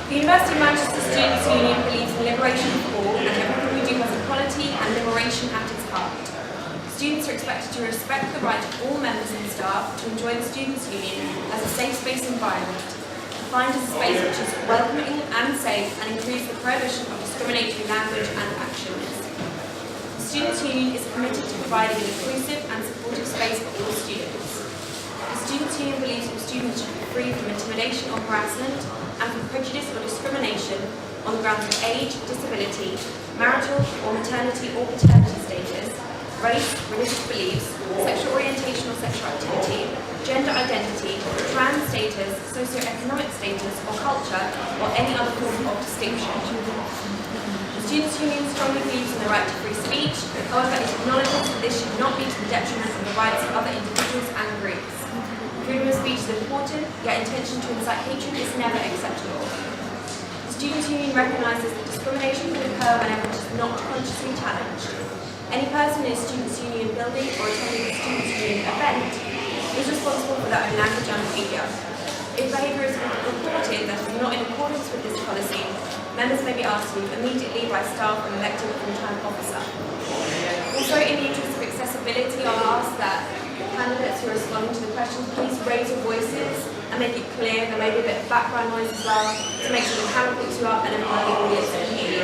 The University of Manchester Students' Union believes in liberation for all, and everything we do has equality and liberation at its heart. Students are expected to respect the right of all members and staff to enjoy the Students' Union as a safe space environment, defined as a space which is welcoming and safe and includes the prohibition of discriminatory language and actions. The Students' Union is committed to providing an inclusive and supportive space for all students. The Students' Union believes all students should be free from intimidation or harassment and from prejudice or discrimination on the grounds of age, disability, marital or maternity or paternity status, race, religious beliefs, sexual orientation or sexual activity, gender identity, trans status, socioeconomic status or culture, or any other form of distinction. The Students' Union strongly believes in the right to free speech, however it acknowledges that this should not be to the detriment of the rights of other individuals and groups. Freedom of speech is important, yet intention to incite hatred is never acceptable. The Students' Union recognises that discrimination can occur whenever it is not consciously challenged. Any person in a Students' Union building or attending a Students' Union event is responsible for their own language and behaviour. If behaviour is reported that is not in accordance with this policy, members may be asked to leave immediately by staff and elected full-time officer. Also, in the interest of accessibility, I'll ask that candidates who respond to the questions, please raise your voices and make it clear. There may be a bit of background noise as well to make sure the camera picks you up and everyone in the audience can hear you.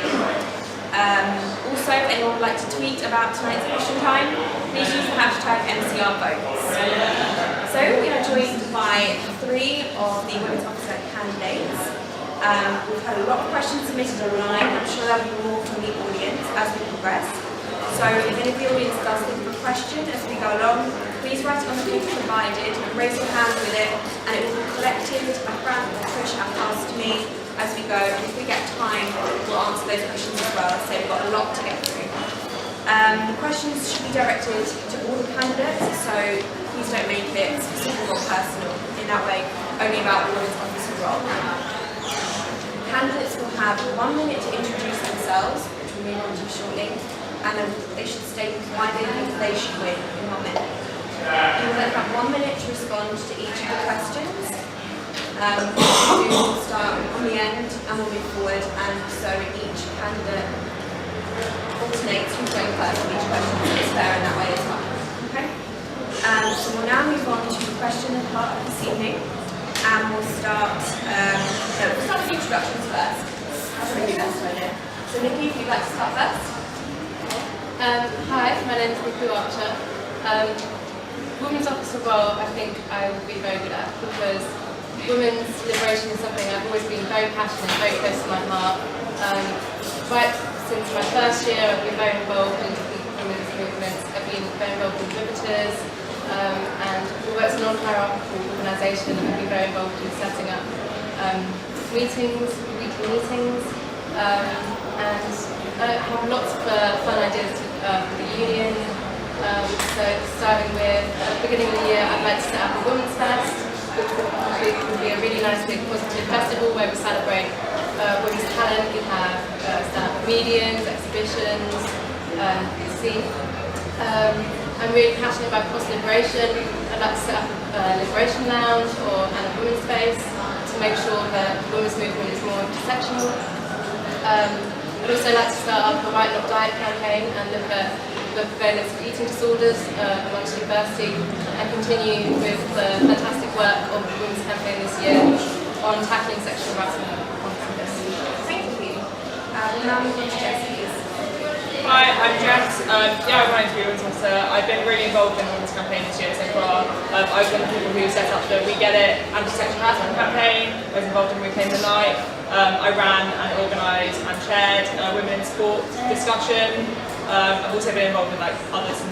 Also, if anyone would like to tweet about tonight's question time, please use the hashtag MCRVotes. So we are joined by 3 of the Women's Officer candidates. We've had a lot of questions submitted online. I'm sure there'll be more from the audience as we progress. So if any of the audience does think of a question as we go along, please write it on the paper provided and raise your hand with it, and it will be collected. My friend or Trish have passed to me as we go, and if we get time, we'll answer those questions as well. So we've got a lot to get through. The questions should be directed to all the candidates, so please don't make it specific or personal. In that way, only about the women's officer role. Candidates will have 1 minute to introduce themselves, which we'll move on to shortly, and then they should state why they think they should win in 1 minute. You will then have 1 minute to respond to each of the questions. We'll start on the end and we'll move forward, and so each candidate alternates who's going first on each question, so it's fair in that way as well. Okay? So we'll now move on to the question part of this evening, and we'll start with introductions first. That's really the best idea. So Nikki, if you'd like to start first. Hi, my name is Nikki Archer. Women's officer role, I think I would be very good at, because women's liberation is something I've always been very passionate, very close to my heart. Right since my first year, I've been very involved in different women's movements. I've been very involved in Riveters, and although it's a non-hierarchical organisation, I've been very involved in setting up meetings, weekly meetings, and I have lots of fun ideas for the union. So starting with at the beginning of the year, I'd like to set up a Women's Fest, which would be a really nice big positive festival where we celebrate women's talent. We have stand-up comedians, exhibitions, I'm really passionate about cross-liberation. I'd like to set up a liberation lounge and a women's space to make sure that the women's movement is more intersectional. I'd also like to start up a White Not Diet campaign and look at the prevalence of eating disorders amongst university, and continue with the fantastic work of the Women's Campaign this year on tackling sexual harassment on campus. Thank you. Now we'll move on to Jess, please. Hi, I'm Jess. I'm running to be a Women's Officer. I've been really involved in the Women's Campaign this year so far. I've been one of the people who set up the We Get It anti-sexual harassment campaign. I was involved in Reclaim the Night. I ran and organised and chaired a women's sport discussion. I've also been involved in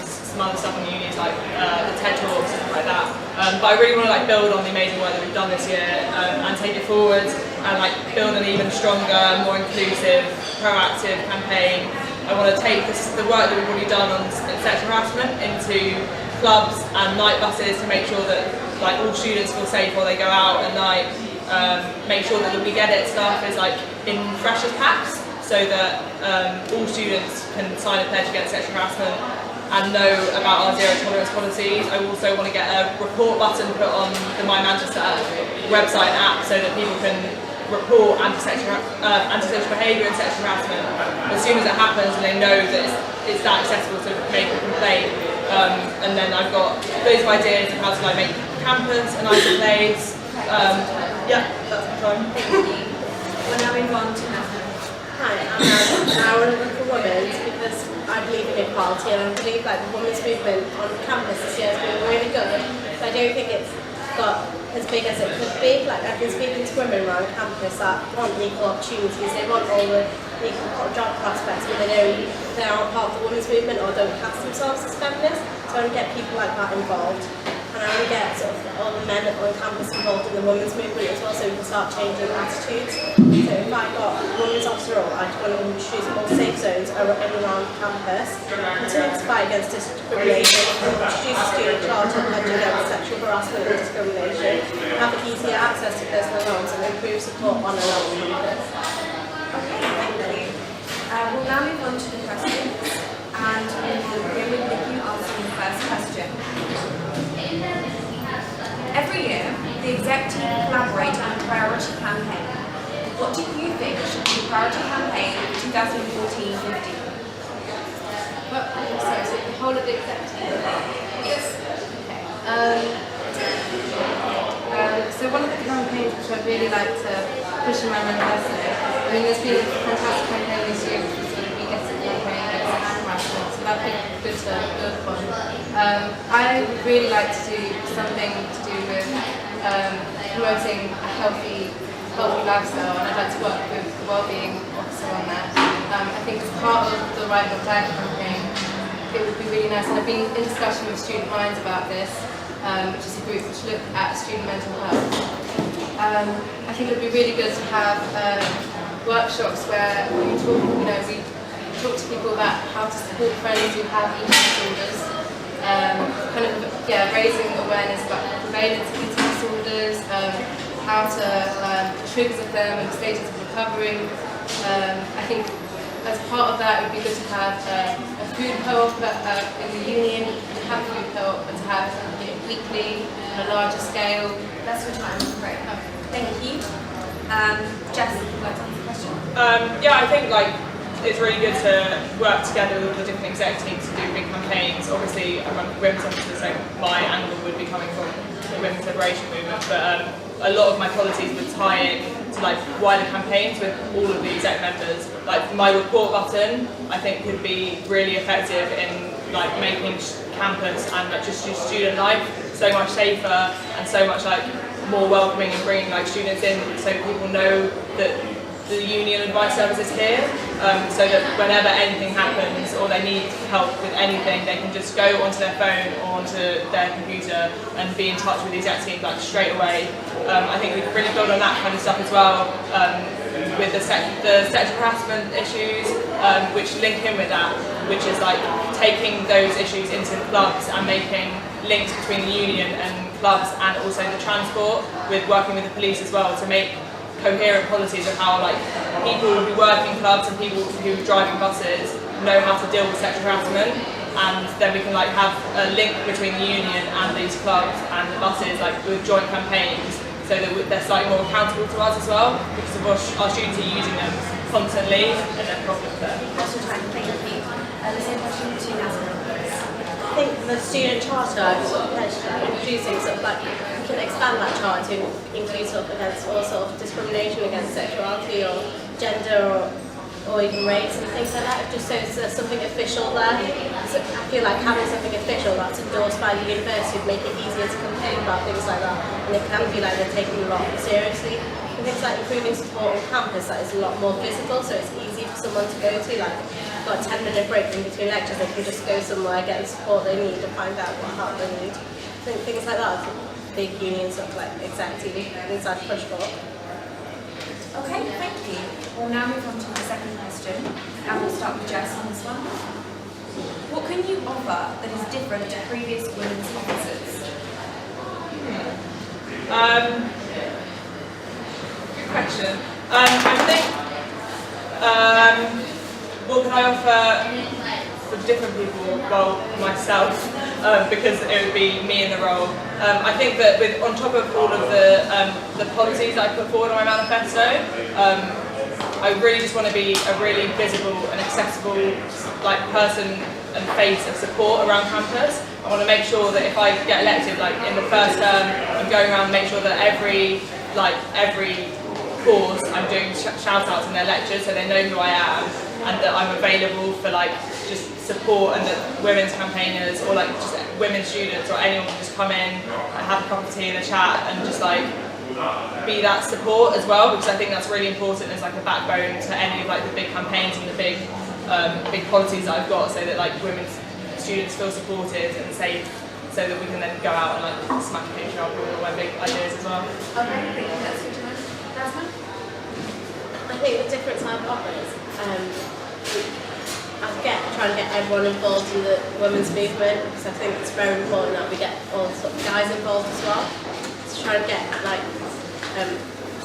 some other stuff in the unions, like the TED Talks and stuff like that. But I really want to build on the amazing work that we've done this year and take it forward and build an even stronger, more inclusive, proactive campaign. I want to take the work that we've already done on sexual harassment into clubs and night buses to make sure that all students feel safe while they go out at night. Make sure that the We Get It stuff is in freshers packs, so that all students can sign a pledge against sexual harassment and know about our zero tolerance policies. I also want to get a report button put on the My Manchester website and app so that people can report antisocial behaviour and sexual harassment as soon as it happens, and they know that it's that accessible to make a complaint. And then I've got loads of ideas of how to like make campus a nicer place. Yeah, that's my time. Thank you. We'll now move on to Nathan. Hi, I'm Anna, and I want to run for women's because I believe in equality, and I believe like the women's movement on campus this year has been really good, but I don't think it's got as big as it could be. Like I've been speaking to women around campus that want equal opportunities, they want all the equal job prospects, but they aren't part of the women's movement or don't class themselves as feminists. So I want to get people like that involved, and I want to get sort of all the men on campus involved in the women's movement as well, so we can start changing attitudes. So if I got a women's officer role, I'd want to introduce more safe zones around campus, continue to fight against discrimination, introduce a student charter pledging against sexual harassment and discrimination, have easier access to personal loans, and improve support on and off campus. Okay, thank you. We'll now move on to the questions, and we will begin with Nikki asking the first question. Every year, the exec team collaborate on a priority campaign. What do you think should be the priority campaign for 2014-15? Well, sorry, so the whole of the exec team? Yes. Okay. So one of the campaigns which I'd really like to push in my university, I mean there's been a fantastic campaign this year, which is the We Get It campaign against harassment, so that'd be good to build upon. I would really like to do something to do with promoting a healthy lifestyle, and I'd like to work with the wellbeing officer on that. I think as part of the Right Not Diet campaign, it would be really nice, and I've been in discussion with Student Minds about this, which is a group which look at student mental health. I think it would be really good to have workshops where we talk to people about how to support friends who have eating disorders, raising awareness about the prevalence of eating disorders, how to the triggers of them and the stages of recovery. I think as part of that, it would be good to have a food co-op in the union, to have a food co-op, but to have it weekly on a larger scale. That's your time. Great. Thank you. Jess, would you like to answer the question? Yeah, I think like it's really good to work together with all the different exec teams to do big campaigns. Obviously, among women's officers, so my angle would be coming from the women's liberation movement, but a lot of my policies would tie in to like wider campaigns with all of the exec members. Like my report button, I think could be really effective in like making campus and like just student life so much safer and so much like more welcoming, and bringing like students in so people know that the union advice service is here, so that whenever anything happens or they need help with anything, they can just go onto their phone or onto their computer and be in touch with the exec team like straight away. I think we can really build on that kind of stuff as well, with the sexual harassment issues, which link in with that, which is like taking those issues into clubs and making links between the union and clubs, and also the transport, with working with the police as well to make coherent policies of how like people who work in clubs and people who are driving buses know how to deal with sexual harassment, and then we can like have a link between the union and these clubs and the buses, like with joint campaigns, so that they're slightly more accountable to us as well, because of our students are using them constantly and their problems there. That's your time. Thank you. The same question to Natalie. I think the student charter introducing sort of like we can expand that charter to include sort of against all sort of discrimination against sexuality or gender or even race and things like that. It just shows there's something official there. So I feel like having something official that's endorsed by the university would make it easier to complain about things like that, and it can be like they're taking a lot seriously. And things like improving support on campus that is a lot more visible, so it's easy for someone to go to. Like got a 10-minute break in between lectures, they can just go somewhere, get the support they need, and find out what help they need. I think things like that, big unions of like exactly inside push for. Okay, thank you. We'll now move on to the second question, and we'll start with Jess on this one. What can you offer that is different to previous women's officers? Good question. I think what can I offer for different people, well, myself, because it would be me in the role. I think that on top of all of the policies that I put forward on my manifesto, I really just want to be a really visible and accessible person and face of support around campus. I want to make sure that if I get elected, in the first term, I'm going around and make sure that every course I'm doing shout outs in their lectures so they know who I am, and that I'm available for just support, and that women's campaigners or just women students or anyone can just come in and have a cup of tea and a chat and just be that support as well, because I think that's really important as a backbone to any of the big campaigns and the big policies that I've got, so that women's students feel supported and safe, so that we can then go out and smash patriarchy with all my big ideas as well. Okay, thank you. That's good to know. Jasmine? I think the difference I've got is trying to get everyone involved in the women's movement, because I think it's very important that we get all sort of guys involved as well. So try to get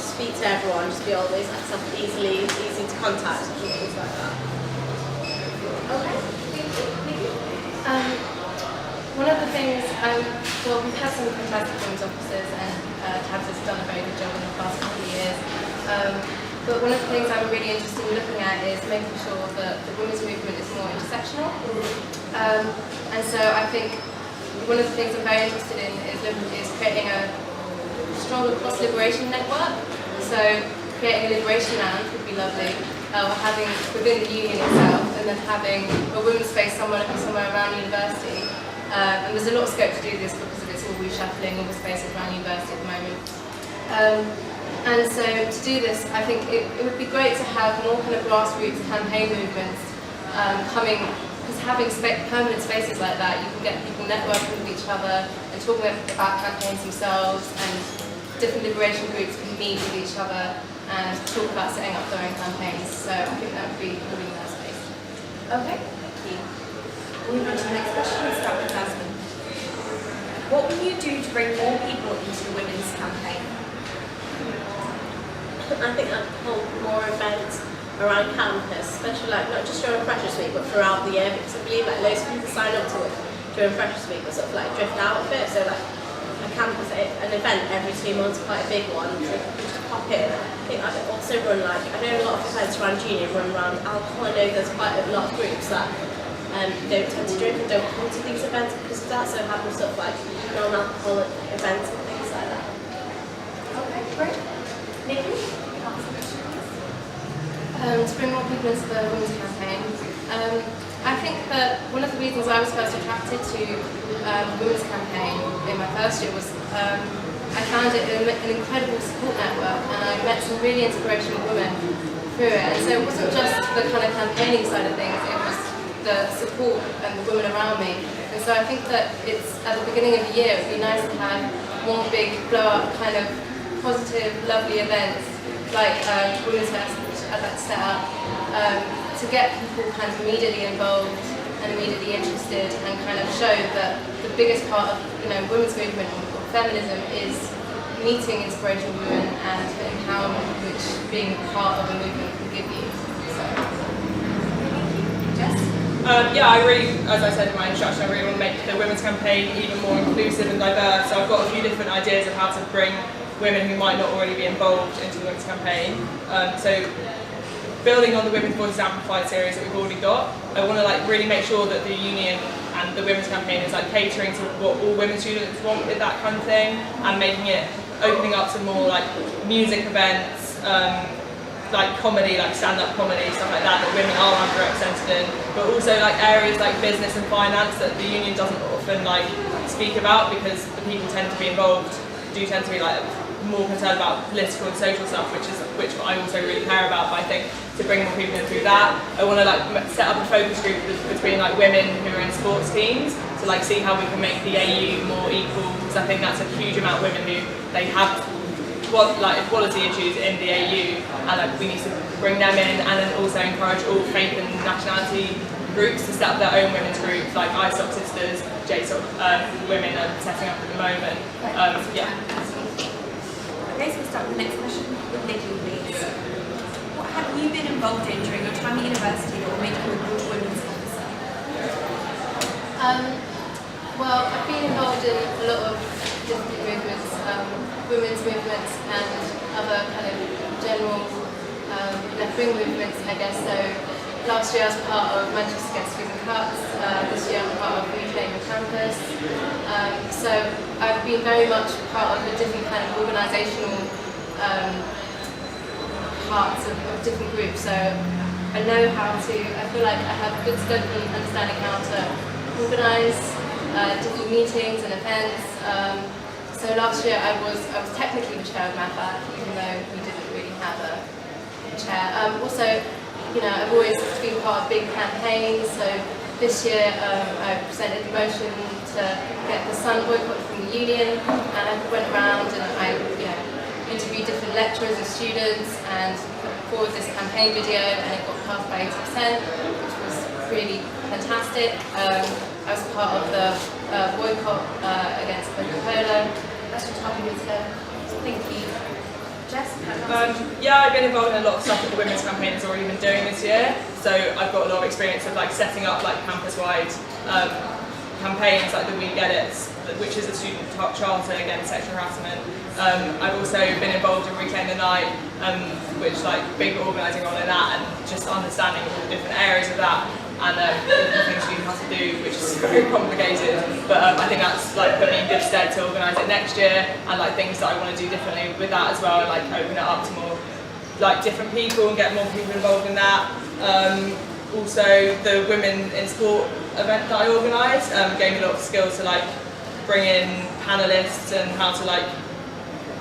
speak to everyone, just be always easy to contact and things like that. Okay, thank you. One of the things, we've had some fantastic women's officers, and Tabs has done a very good job in the past couple of years. But one of the things I'm really interested in looking at is making sure that the women's movement is more intersectional. And so I think one of the things I'm very interested in is creating a stronger cross-liberation network. So creating a liberation land would be lovely. Having within the union itself, and then having a women's space somewhere around university. And there's a lot of scope to do this because of it's all reshuffling all the spaces around university at the moment. And so to do this, I think it would be great to have more kind of grassroots campaign movements coming, because having permanent spaces like that, you can get people networking with each other and talking about campaigns themselves, and different liberation groups can meet with each other and talk about setting up their own campaigns. So I think that would be a really nice space. Okay, thank you. We'll move on to the next question. We'll start with Jasmine. What will you do to bring more people into the women's campaign? I think I'd hold more events around campus, especially not just during Freshers Week, but throughout the year, because I believe loads of people sign up to it during Freshers Week, but sort of drift out of it. So a campus, an event every 2 months, quite a big one, so just pop in. I think I'd also run I know a lot of events around junior run around alcohol. I know there's quite a lot of groups that don't tend to drink and don't come to these events because of that, so having sort of non-alcoholic events and things like that. Okay, great. Nikki? To bring more people into the women's campaign. I think that one of the reasons I was first attracted to women's campaign in my first year was I found it an incredible support network, and I met some really inspirational women through it. And so it wasn't just the kind of campaigning side of things, it was the support and the women around me. And so I think that it's at the beginning of the year, it would be nice to have one big blow-up kind of positive, lovely events like Women's Fest, which I'd like to set up, to get people kind of immediately involved and immediately interested, and kind of show that the biggest part of women's movement or feminism is meeting inspirational women and the empowerment which being part of a movement can give you. Yeah, I really, as I said in my introduction, I really want to make the women's campaign even more inclusive and diverse. So I've got a few different ideas of how to bring women who might not already be involved into the women's campaign. So building on the Women's Voices Amplified series that we've already got, I want to really make sure that the union and the women's campaign is catering to what all women students want with that kind of thing, and making it, opening up to more music events, comedy, stand-up comedy, stuff like that women are underrepresented in, but also areas like business and finance that the union doesn't often speak about, because the people tend to be involved do tend to be more concerned about political and social stuff, which I also really care about. But I think to bring more people in through that, I want to set up a focus group between women who are in sports teams to see how we can make the AU more equal, because I think that's a huge amount of women who they have equality issues in the AU, and we need to bring them in, and then also encourage all faith and nationality groups to set up their own women's groups, like ISOC Sisters, JSOC women are setting up at the moment. Yeah. Okay, so we'll start with the next question with Nikki, please. What have you been involved in during your time at university that will make you a good women's officer? Well, I've been involved in a lot of different movements, women's movements and other kind of general left-wing movements, I guess. So last year I was part of Manchester Against Freezing Cuts, this year I'm part of Reclaim the Campus. So I've been very much part of the different kind of organisational parts of different groups. So I know how to, I feel like I have a good scope of understanding how to organise different meetings and events. So last year I was technically the chair of MAFAC, even though we didn't really have a chair. Also, you know, I've always been part of big campaigns. So this year I presented a motion to get the Sun boycott from the union, and I went around and I, you know, interviewed different lecturers and students and put forward this campaign video, and it got passed by 80%, which was really fantastic. I was part of the boycott against Coca-Cola. That's just happened today. Thank you. Jess? Yeah, I've been involved in a lot of stuff that the Women's Campaign has already been doing this year. So I've got a lot of experience of like setting up like campus-wide campaigns like the We Get It, which is a student charter against sexual harassment. I've also been involved in Reclaim the Night, which like big organising role in that, and just understanding all the different areas of that and the things you have to do, which is very complicated. But I think that's like put me in good stead to organise it next year, and like things that I want to do differently with that as well, and like open it up to more like different people and get more people involved in that. Also, the Women in Sport event that I organised gave me a lot of skills to like bring in panellists and how to like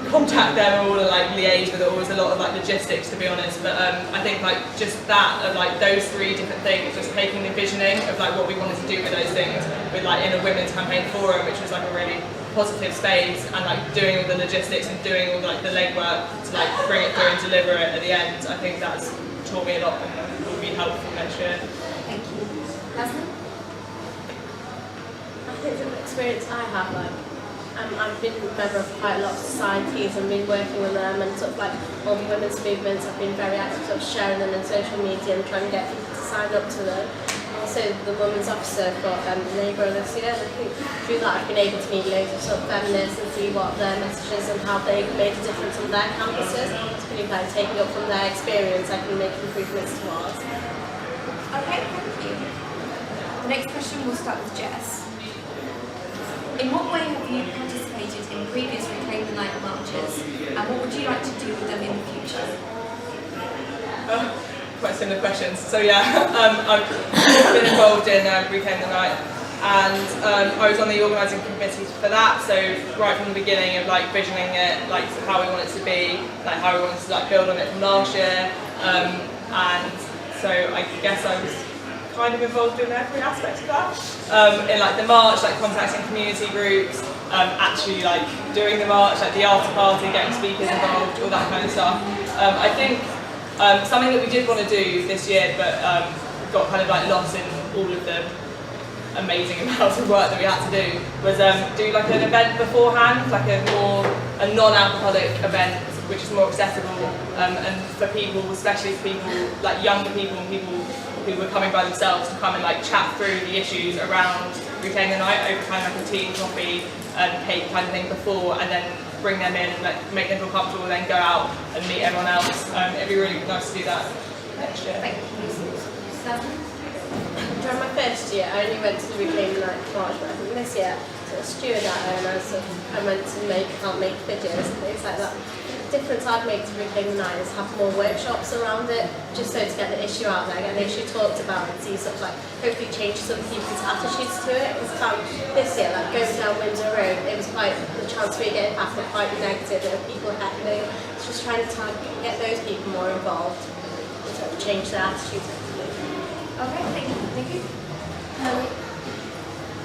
contact them all and like liaise with it all. Was a lot of like logistics, to be honest, but I think like just that of like those three different things, just taking the visioning of like what we wanted to do with those things with like in a women's campaign forum, which was like a really positive space, and like doing all the logistics and doing all like the legwork to like bring it through and deliver it at the end. I think that's taught me a lot and will be helpful next year. Thank you. Leslie? I think the experience I have, like, I've been a member of quite a lot of societies and been working with them, and sort of like all the women's movements. I've been very active, sort of sharing them in social media and trying to get people to sign up to them. Also, the Women's Officer for Labour this year, and I think through that I've been able to meet loads of sort of feminists and see what their messages and how they've made a difference on their campuses. It's pretty like taking up from their experience, I can make improvements towards. Okay, thank you. The next question will start with Jess. In what way have you participated in previous Reclaim the Night marches, and what would you like to do with them in the future? Quite similar questions. So yeah, I've been involved in Reclaim the Night, and I was on the organising committee for that. So right from the beginning of like visioning it, like how we want it to be, like how we wanted to like build on it from last year, and so I guess I was kind of involved in every aspect of that. In like the march, like contacting community groups, actually like doing the march, like the after party, getting speakers involved, all that kind of stuff. I think something that we did want to do this year, but got kind of like lost in all of the amazing amounts of work that we had to do, was do like an event beforehand, like a non-alcoholic event, which is more accessible and for people, especially for people like younger people and people who were coming by themselves, to come and like chat through the issues around Reclaim the Night over kind of like a tea, coffee, cake kind of thing before, and then bring them in and like make them feel comfortable, then go out and meet everyone else. It'd be really nice to do that next year. Thank you. During my first year, I only went to the Reclaim the Night march, but I think this year, sort of steward at her, and I went to help make videos and things like that. The difference I'd make to Reclaim the Night is have more workshops around it, just so to get the issue out there, get the issue talked about, and see sort of like hopefully change some people's attitudes to it. Because I found this year, like going down Windsor Road, it was quite the chance we were getting past were quite negative. There were people heckling. It's just trying to get those people more involved and sort of change their attitudes. Okay, thank you. Thank you.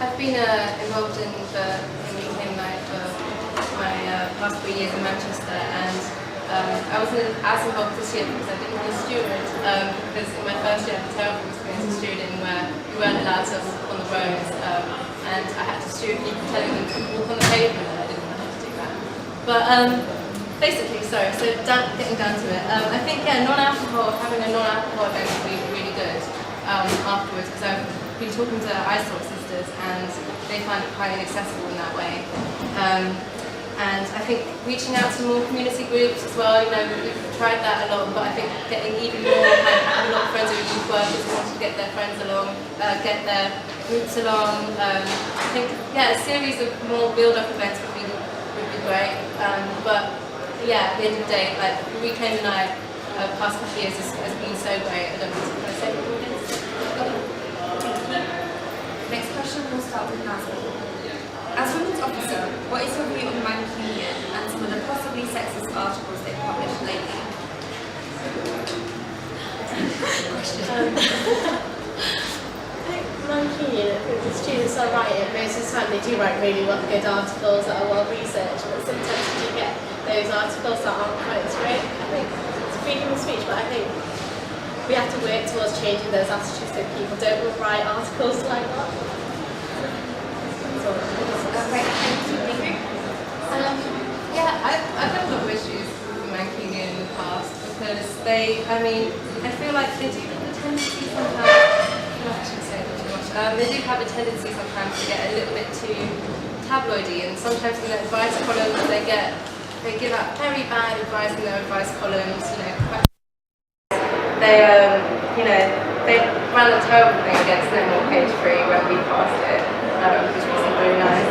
I've been involved in Reclaim Night for my past 3 years in Manchester, and I wasn't as involved this year because I didn't want to steward, because in my first year I had a terrible experience of stewarding where we weren't allowed to walk on the roads, and I had to steward people telling them to walk on the pavement, and I didn't want to do that. But basically, so getting down to it, I think having a non-alcohol event would be really good afterwards, because I've been talking to iSource officers, and they find it highly accessible in that way. And I think reaching out to more community groups as well, we've tried that a lot, but I think getting even more, having a lot of friends who are youth workers who want to get their friends along, get their groups along. I think, a series of more build-up events would be great. But yeah, at the end of the day, like the weekend and I, past couple of years has been so great. I don't know what to say more than this. Next question, we'll start with Nazmi. As Women's Officer, what is your view on the Mancunian and some of the possibly sexist articles they've published lately? Mancunian, I think the students are writing, most of the time they do write really good articles that are well researched, but sometimes you do get those articles that aren't quite as great. I think it's freedom of speech, but I think we have to work towards changing those attitudes so people don't write articles like that. Great, thank you. I've had a lot of issues with Mancunian in the past because I feel like they do have a tendency sometimes, I shouldn't say that too much, they do have a tendency sometimes to get a little bit too tabloidy, and sometimes in their advice columns they give out very bad advice in their advice columns, they ran a terrible thing against No More Cage Free when we passed it, which wasn't very nice.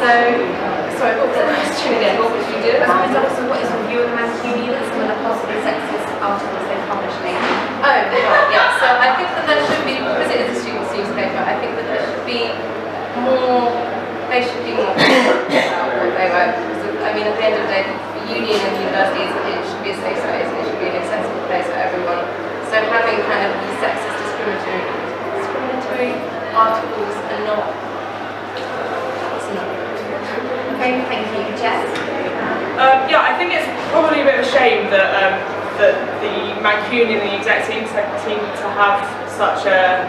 Sorry, what was the question again? What would you do? As Women's Officer, what is your view on the Mancunian and some of the possibly sexist articles they've published lately? Oh, right, yeah. So I think that there should be, because it is a student's newspaper, I think that there should be more, they should be more about what they write. Because, at the end of the day, for union and universities, it should be a safe space and it should be an accessible place for everyone. So having kind of sexist, discriminatory articles and not, it's not. Okay, thank you. Jess? I think it's probably a bit of a shame that that the Mancunian and the exec team seem to have such a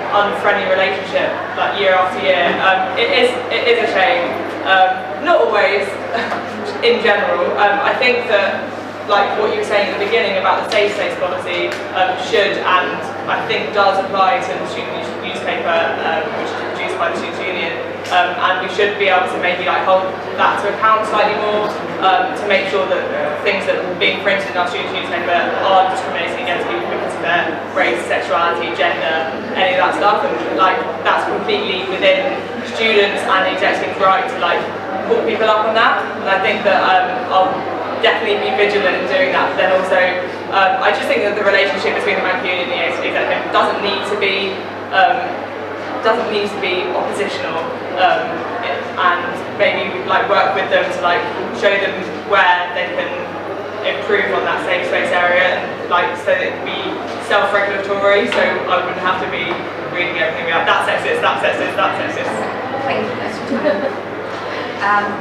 unfriendly relationship, like year after year. It is a shame. Not always, in general. I think that, like what you were saying at the beginning about the safe space policy, should and I think does apply to the student newspaper, which is produced by the Students' Union. And we should be able to maybe hold that to account slightly more, to make sure that things that are being printed in our students' newspaper are discriminating against people because of their race, sexuality, gender, any of that stuff, and that's completely within students and the executive's right to pull people up on that. And I think that I'll definitely be vigilant in doing that. But then also, I just think that the relationship between the Mancunian and the executive doesn't need to be oppositional, and maybe work with them to show them where they can improve on that safe space area, and so that it can be self-regulatory, so I wouldn't have to be reading everything about that sexist, that sexist, that sexist. Thank you.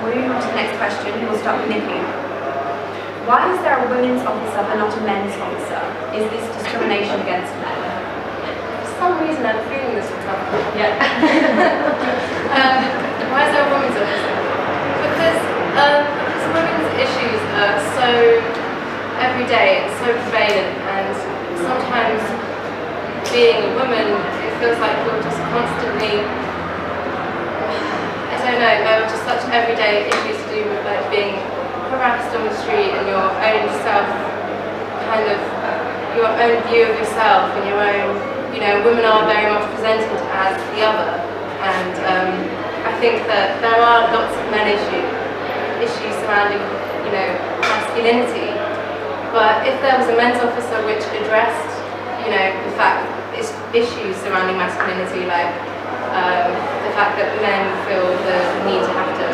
Moving on to the next question, we'll start with Nikki. Why is there a women's officer but not a men's officer? Is this discrimination against men? For some reason I'm feeling this all the time. Yeah. Why is there a women's officer? Because women's issues are so everyday and so prevalent, and sometimes being a woman, it feels like you're just constantly, I don't know, there are just such everyday issues to do with being harassed on the street and your own self, your own view of yourself and your own, women are very much presented as the other, and I think that there are lots of men issues surrounding, masculinity, but if there was a men's officer which addressed, the fact issues surrounding masculinity, the fact that men feel the need to have to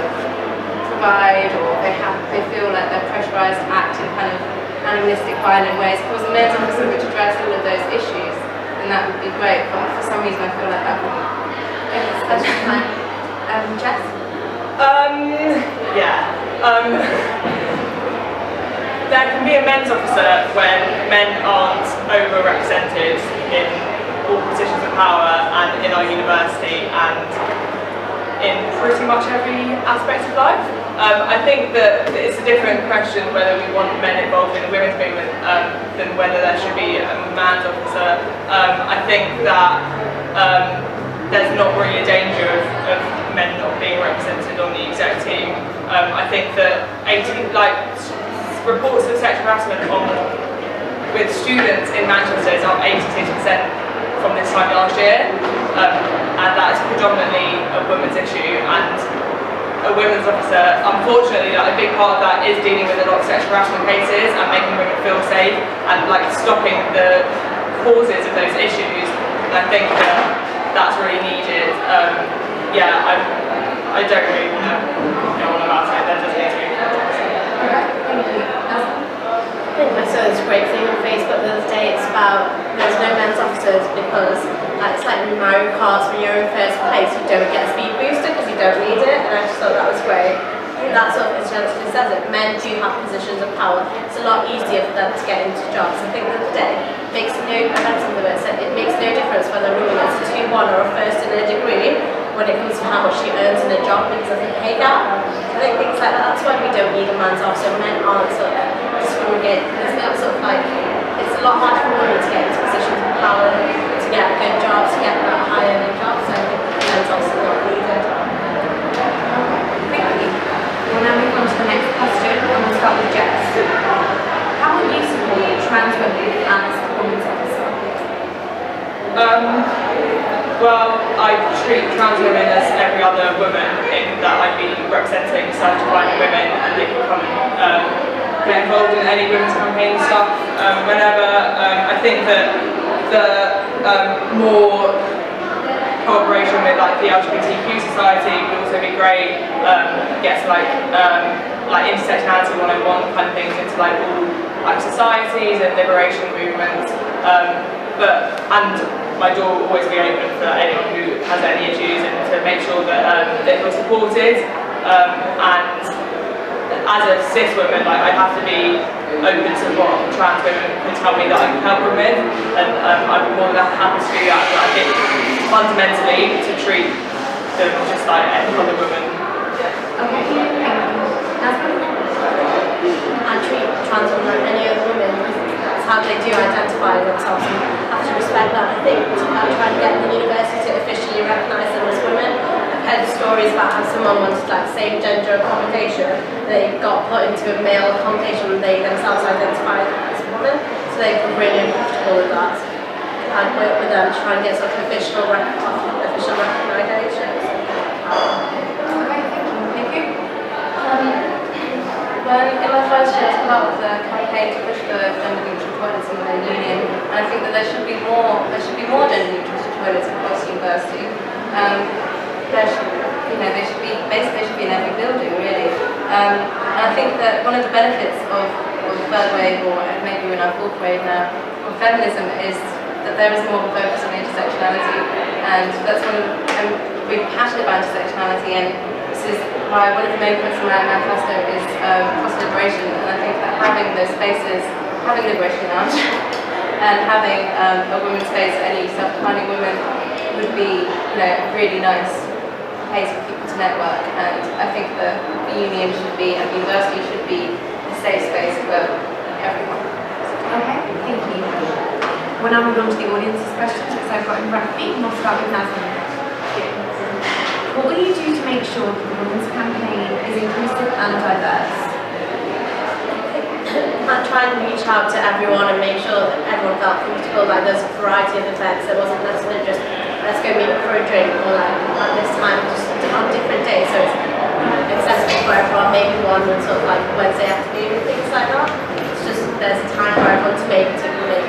provide, or they feel like they're pressurized to act in kind of animalistic, violent ways. If there was a men's officer which addressed all of those issues, then that would be great, but for some reason I feel like that would Jess? There can be a men's officer when men aren't overrepresented in all positions of power and in our university and in pretty much every aspect of life. I think that it's a different question whether we want men involved in the women's movement than whether there should be a man's officer. I think that there's not really a danger of men not being represented on the exec team. I think that reports of sexual harassment with students in Manchester is up 86% from this time last year, and that is predominantly a women's issue. And a women's officer, unfortunately, a big part of that is dealing with a lot of sexual harassment cases and making women feel safe and stopping the causes of those issues. And I think that's really needed. I don't really want to go on about it. There does need to be. I think I saw this great thing on Facebook the other day. It's about there's no men's officers because it's like in Mario Kart, when you're in first place you don't get a speed booster because you don't need it, and I just thought that was great. That sort of essentially says it. Men do have positions of power. It's a lot easier for them to get into jobs. I think the other day it makes no difference whether a woman gets a 2-1 or a first in a degree when it comes to how much she earns in a job because of the pay gap. I think things like that. That's why we don't need a man's officer. Men aren't sort of discriminated. It's not it's a lot harder for women to get into positions of power, to get good jobs, to get that high earning jobs. So I think the men's officer is not needed. Thank you. We'll now move on to the next question, and we'll start with Jess. How will you support trans women as a women's officer? Well, I treat trans women as every other woman in that I'd be representing self-defining women, and they can come and get involved in any women's campaign stuff whenever. I think that the more cooperation with the LGBTQ society would also be great. Get intersectionality 101 kind of things into all societies and liberation movements. And my door will always be open for anyone who has any issues, and to make sure that they feel supported. And as a cis woman, I have to be open to what trans women can tell me that I can help them with, and I'd be more than happy to do that. But I think fundamentally to treat them just like any other woman. Okay, thank you. I treat trans women like any other women. That's how they do identify themselves, and have to respect that. I think I'm trying to get the university to officially recognise them as women. I've heard stories about how someone wanted same gender accommodation, they got put into a male accommodation and they themselves identified as a woman, so they were really uncomfortable with that. I'd work with them to try and get sort of official recognition. Thank you. When in my first year, I was part of the campaign to push for gender neutral toilets in the union, and I think that there should be more gender neutral toilets across university. They should be in every building really. And I think that one of the benefits of third wave, or maybe we're in our fourth wave now, of feminism is that there is more of a focus on intersectionality, and that's I'm really passionate about intersectionality, and this is why one of the main points of my manifesto is cross liberation. And I think that having those spaces, having Liberation Lounge and having a women's space, any self-defining women, would be a really nice place for people to network. And I think that the union should be, and the university should be, a safe space for everyone. Okay, thank you. We'll now move on to the audience's questions, which I've got in front of me, and we'll start with Nazmin. What will you do to make sure that the Women's Campaign is inclusive and diverse? I try and reach out to everyone and make sure that everyone felt comfortable, there's a variety of events. It wasn't necessarily just let's go meet up for a drink, or at this time just on different days, so it's accessible for everyone, maybe one on sort of Wednesday afternoon and things like that. It's just there's a time for everyone to make for it.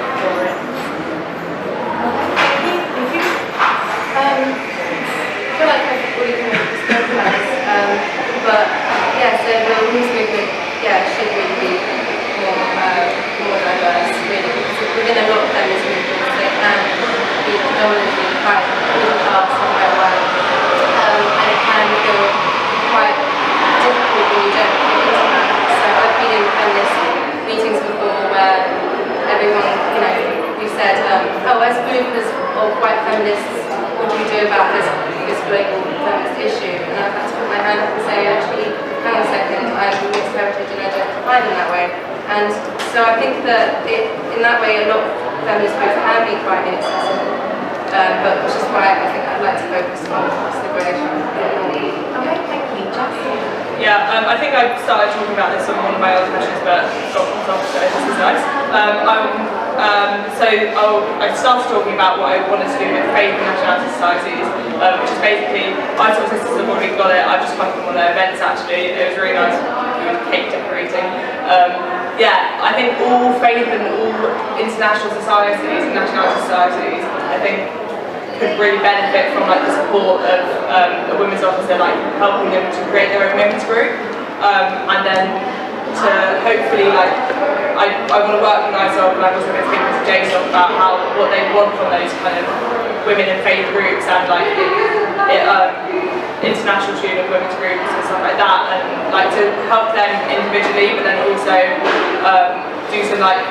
Thank you. I feel like I've already kind of spoken about this, but yeah, so the women's movement, should really be more diverse, really, because within a lot of feminist movements, they can be predominantly quite middle class and quite white, and it can feel quite difficult when you don't fit into that. So I've been in feminist meetings before where everyone, we said, as movers or white feminists, what do we do about this global feminist issue? And I've had to put my hand up and say, actually, hang on a second, I'm mixed heritage and I don't define in that way. And so I think that in that way, a lot of feminist groups can be quite inaccessible. but which is why I think I'd like to focus on liberation. Okay, thank you. Jess? Yeah, I think I started talking about this on one of my other questions, but got cut off, so this is nice. I started talking about what I wanted to do with faith and nationality societies, which is basically, I saw sisters have already got it. I've just come from one of their events actually. It was really nice. It was cake decorating. I think all faith and all international societies and nationality societies, I think, could really benefit from like the support of a women's officer, like helping them to create their own women's group, and then to hopefully like I want to work with ISOP, and I was going to speak to JSOP about what they want from those kind of women in faith groups and like international student women's groups and stuff like that, and like to help them individually, but then also do some like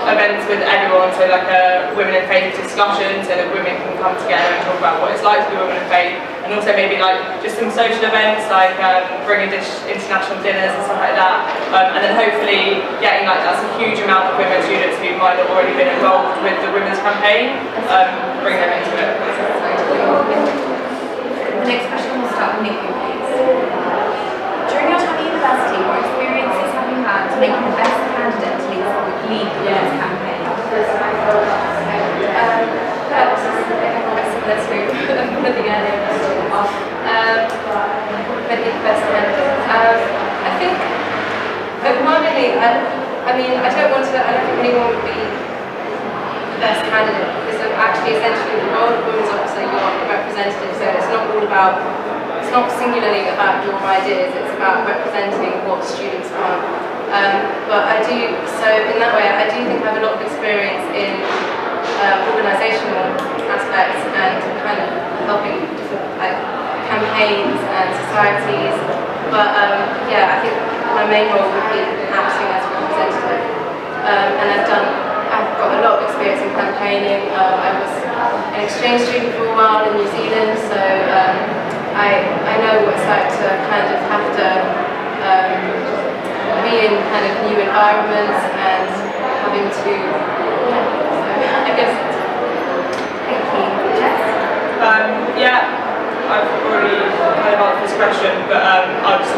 events with everyone, so like a women in faith discussion, so that women can come together and talk about what it's like to be women in faith, and also maybe like just some social events like bringing international dinners and stuff like that, and then hopefully getting like that's a huge amount of women students who might have already been involved with the women's campaign, bring them into it. The next question will start with Nikki, please. During your time at university, what experiences have you had to make you the best candidate to lead the women's campaign? Perhaps similar to one of the earlier questions. Maybe the best candidate. I think overwhelmingly, I don't think anyone would be the best candidate, because actually essentially the role of women's officer, you are representative, so it's not all about, it's not singularly about your ideas, it's about representing what students want. But I do, so in that way, I do think I have a lot of experience in organisational aspects and kind of helping different like campaigns and societies. But I think my main role would be acting as a representative. And I've got a lot of experience in campaigning. I was an exchange student for a while in New Zealand, so I know what it's like to kind of have to be in kind of new environments and having to, I guess. Thank you. Jess? I've already kind of answered this question, but I'll just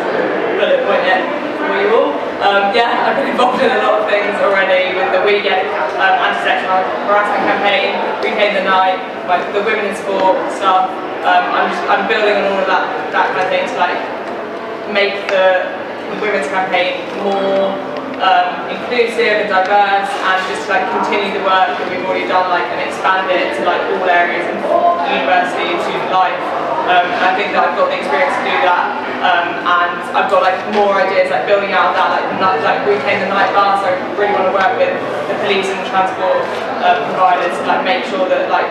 bullet point it for you all. I've been involved in a lot of things already with the We Get anti-sexual harassment campaign, Reclaim the Night, like the women in sport stuff. I'm building on all of that kind of thing to like make the women's campaign more inclusive and diverse, and just like continue the work that we've already done, like, and expand it to like all areas of university and student life. I think that I've got the experience to do that, and I've got like more ideas like building out that like Reclaim the Night bus. I really want to work with the police and the transport providers to like make sure that like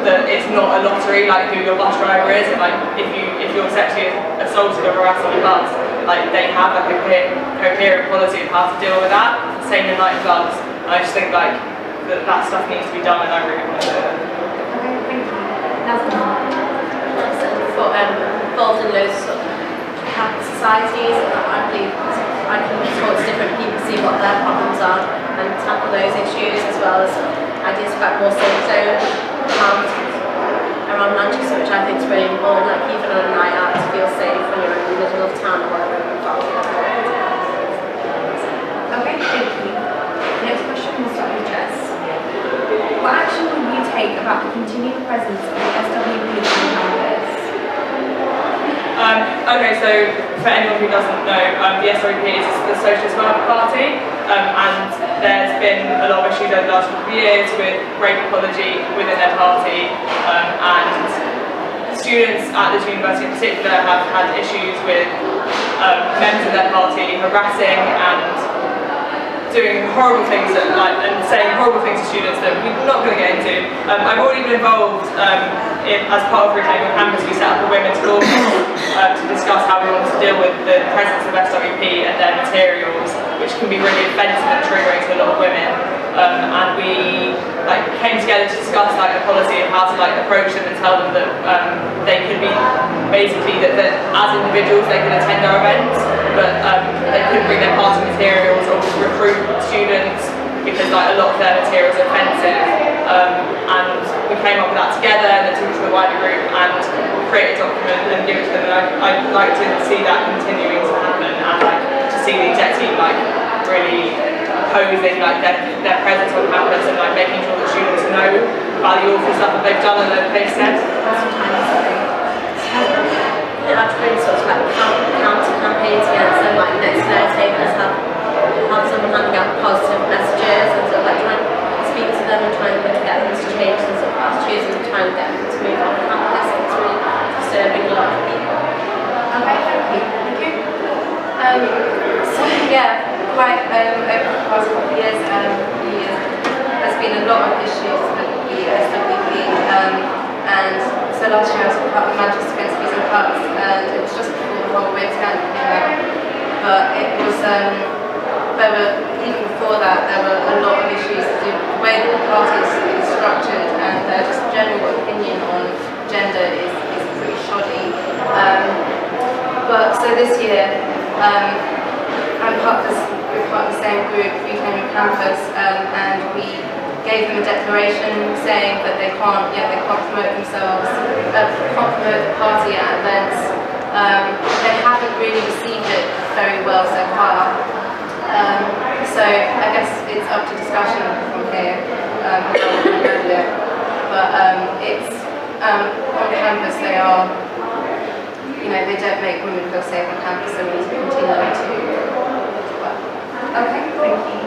that it's not a lottery like who your bus driver is, and like if you're sexually assaulted or harassed on a bus, like they have like a coherent policy of how to deal with that. Same in nightclubs. I just think like that stuff needs to be done, and I really want to do it. Okay, thank you. Now, Got involved in loads of campus societies, and I believe I can talk to different people, see what their problems are, and tackle those issues, as well as ideas about more safe zone around Manchester, which I think is really important, like even on a night out to feel safe when you're in the middle of town or whatever. okay, thank you. Next question will start with Jess. What action will you take about the continued presence of the SWP on campus? So for anyone who doesn't know, the SWP is the Socialist Worker Party, and there's been a lot of issues over the last couple of years with rape apology within their party, and students at this university in particular have had issues with members of their party harassing and doing horrible things and saying horrible things to students that we're not going to get into. I've already been involved as part of Reclaim on Campus. We set up a women's law to discuss how we want to deal with the presence of SWP and their materials, which can be really offensive and triggering to a lot of women. And we came together to discuss a policy of how to approach them and tell them that they could be basically that as individuals they could attend our events, but they couldn't bring their party materials or recruit students because a lot of their materials are offensive. and we came up with that together and then took it to the wider group and create a document and give it to them, and I'd like to see that continuing to happen, and like to see the exec team like really opposing like their presence on campus and like making sure that students know about the awful stuff that they've done and that they've said. I've really sort of like counter campaigns against them, like next Thursday let's have someone handing out positive messages and sort of like trying to speak to them and trying to get them to change the sort of attitudes and trying to get them to move on campus. It's really disturbing a lot of people. Okay, thank you. So yeah, quite over the past couple of years, there's been a lot of issues with the SWP, and so last year I was part of Manchester Against Abuse and Cuts, and it was just before the whole rape scandal came out. But it was, even before that, there were a lot of issues to do with the way that the party is structured, and just general opinion on gender is pretty shoddy. But so this year, we're part of the same group, Reclaiming Campus, and we gave them a declaration saying that they can't promote themselves, can't promote the party at events. They haven't really received it very well so far. So I guess it's up to discussion from here, earlier. But it's on campus they are, they don't make women feel safe on campus, so we need to continue to work. Okay, thank you.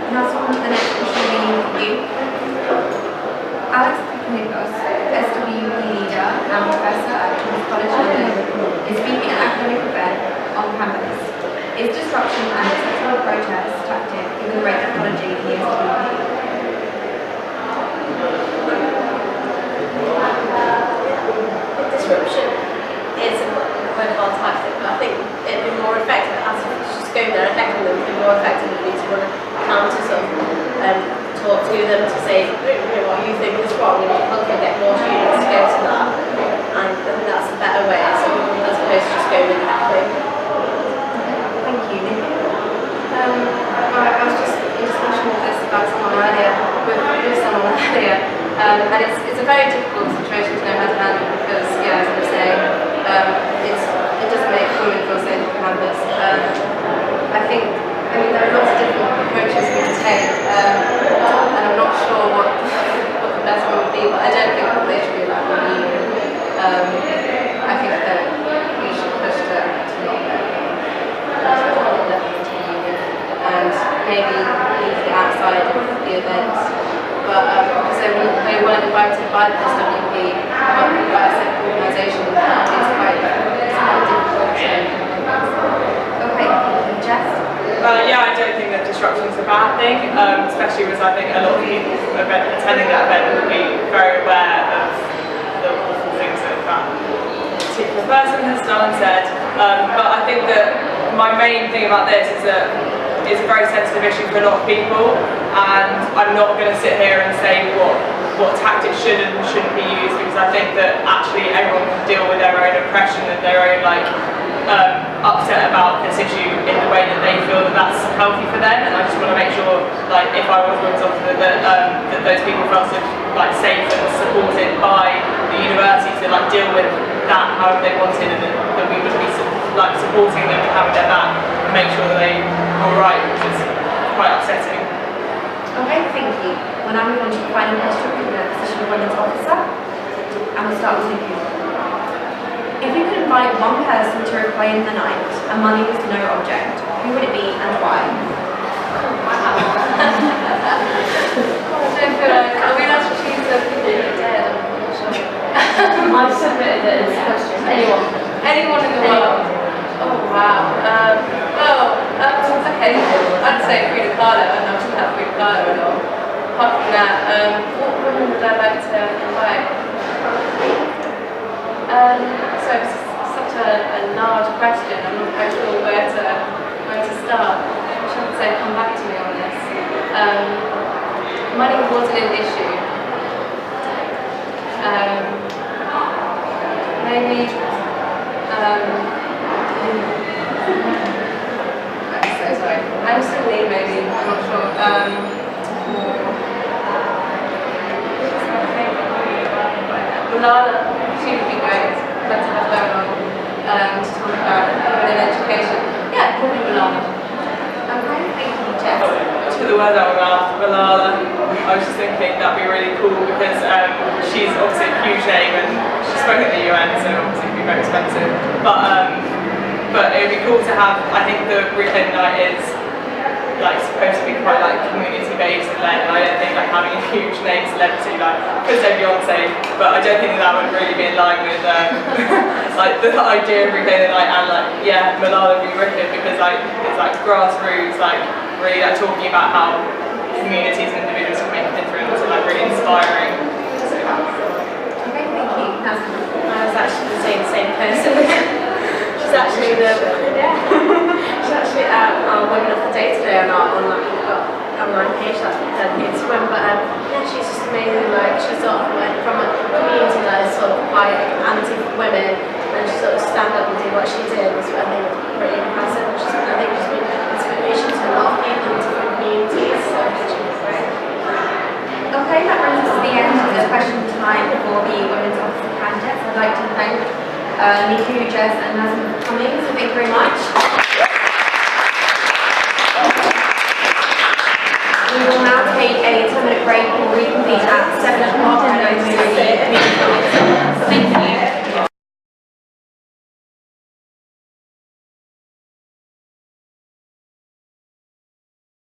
Now, the next question will be for you. Alex Nikos, SWP leader and professor at King's College London, is speaking at an academic event on campus. Is disruption and sexual protest tactic given the rate of apology in the SWP? Disruption is a mobile tactic, but I think it'd be more effective as just going there and heckling them. It'd be more effective if you want to counter sort of talk to them to say what you think is wrong, and hopefully get more students to go to that. And I think that's a better way as opposed to just going and heckling. Thank you. I was just in discussion with this about someone earlier, and it's a very difficult situation to know how to handle because, yeah, as I was saying, it doesn't make women feel safe on campus. I mean, there are lots of different approaches we can take, and I'm not sure what the best one would be, but I don't think that they should be allowed to be. I think that we should push to not let them continue, and maybe leave them outside of the events. But because they weren't invited by the SWP, but by a separate organisation, it's quite difficult to. Okay, Jess? Yeah, I don't think that disruption is a bad thing, especially because I think a lot of people attending that event will be very aware of the awful things that particular person has done and said. But I think that my main thing about this is that it's a very sensitive issue for a lot of people, and I'm not going to sit here and say what tactics should and shouldn't be used, because I think that actually everyone can deal with their own oppression and their own upset about this issue in the way that they feel that that's healthy for them. And I just want to make sure, like, if I was women's officer, that those people felt safe and supported by the university to deal with that however they wanted, and that we would be supporting them and having their back and make sure that they are alright, which is quite upsetting. Okay, thank you. Well, now we want to the final question for the position of women's officer, and we'll start with you. If you could invite one person to reclaim the night and money was no object, who would it be and why? Wow. I don't feel like, are we allowed to choose the people who are dead? I'm not sure. I've submitted it as a question. Anyone in the world? Oh wow. Okay. I'd say Frida Kahlo. I don't know if you have Frida Kahlo or not. Apart from that, what women would I like to invite? So it's such a large question. I'm not quite sure where to start. I should say come back to me on this. Money wasn't an issue. Maybe. I'm so sorry. I'm still maybe. I'm not sure. Malala, she would be great. I'd love to have her on to talk about women in education. Yeah, probably Malala. Okay, thank you, Jess. To the word out of Malala, I was just thinking that'd be really cool because she's obviously a huge name and she spoke at the UN, so obviously it'd be very expensive. But it would be cool to have. I think the Reclaim the Night is like supposed to be quite like community based and led, and I don't think like having a huge name celebrity like could say Beyonce, but I don't think that would really be in line with like the idea of Reclaim the Night and like Malala would be wicked because like it's like grassroots, like really like talking about how communities and individuals can make a difference and like really inspiring. So Okay, thank you. I was actually saying the same person. She's actually she's actually our Women of the Day today on our online page that dedicated to women. But she's just amazing. Like she sort of went from a community that is sort of quite anti-women, and she sort of stand up and do what she did was I think pretty impressive. I think she's been inspiration to a lot of people in different communities. So she was great. Okay, that brings us to the end of the question time for the Women's Officer candidates. I'd like to thank Niku, Jess and Nazim for coming. So thank